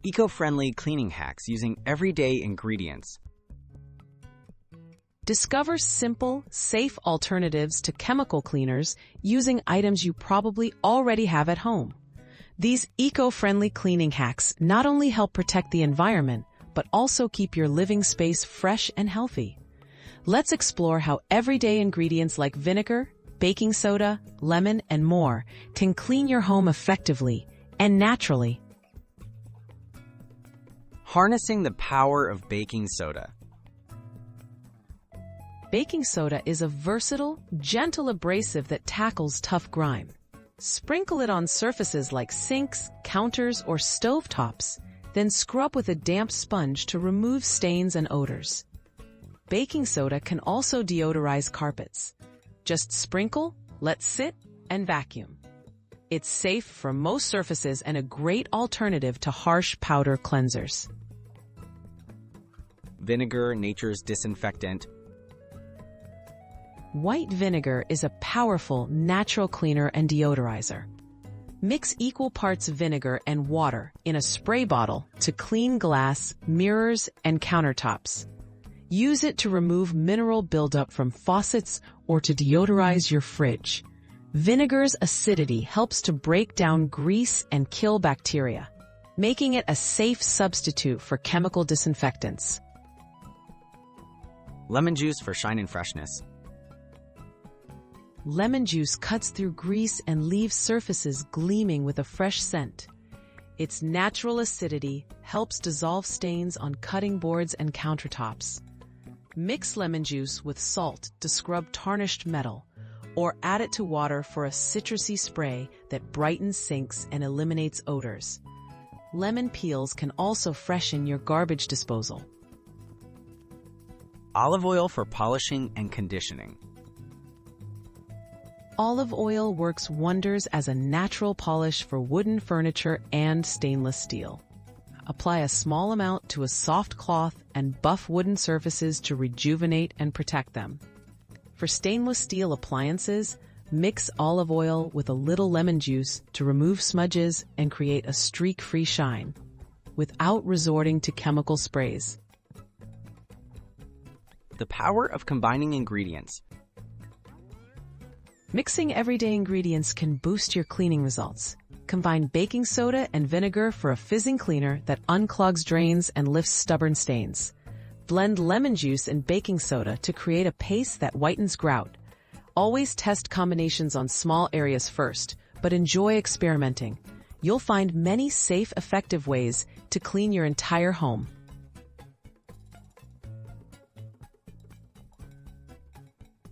Eco-friendly cleaning hacks using everyday ingredients. Discover simple, safe alternatives to chemical cleaners using items you probably already have at home. These eco-friendly cleaning hacks not only help protect the environment, but also keep your living space fresh and healthy. Let's explore how everyday ingredients like vinegar, baking soda, lemon, and more can clean your home effectively and naturally. Harnessing the power of baking soda. Baking soda is a versatile, gentle abrasive that tackles tough grime. Sprinkle it on surfaces like sinks, counters, or stovetops, then scrub with a damp sponge to remove stains and odors. Baking soda can also deodorize carpets. Just sprinkle, let sit, and vacuum. It's safe for most surfaces and a great alternative to harsh powder cleansers. Vinegar, nature's disinfectant. White vinegar is a powerful natural cleaner and deodorizer. Mix equal parts vinegar and water in a spray bottle to clean glass, mirrors, and countertops. Use it to remove mineral buildup from faucets or to deodorize your fridge. Vinegar's acidity helps to break down grease and kill bacteria, making it a safe substitute for chemical disinfectants. Lemon juice for shine and freshness. Lemon juice cuts through grease and leaves surfaces gleaming with a fresh scent. Its natural acidity helps dissolve stains on cutting boards and countertops. Mix lemon juice with salt to scrub tarnished metal, or add it to water for a citrusy spray that brightens sinks and eliminates odors. Lemon peels can also freshen your garbage disposal. Olive oil for polishing and conditioning. Olive oil works wonders as a natural polish for wooden furniture and stainless steel. Apply a small amount to a soft cloth and buff wooden surfaces to rejuvenate and protect them. For stainless steel appliances, mix olive oil with a little lemon juice to remove smudges and create a streak-free shine, without resorting to chemical sprays. The power of combining ingredients. Mixing everyday ingredients can boost your cleaning results. Combine baking soda and vinegar for a fizzing cleaner that unclogs drains and lifts stubborn stains. Blend lemon juice and baking soda to create a paste that whitens grout. Always test combinations on small areas first, but enjoy experimenting. You'll find many safe, effective ways to clean your entire home.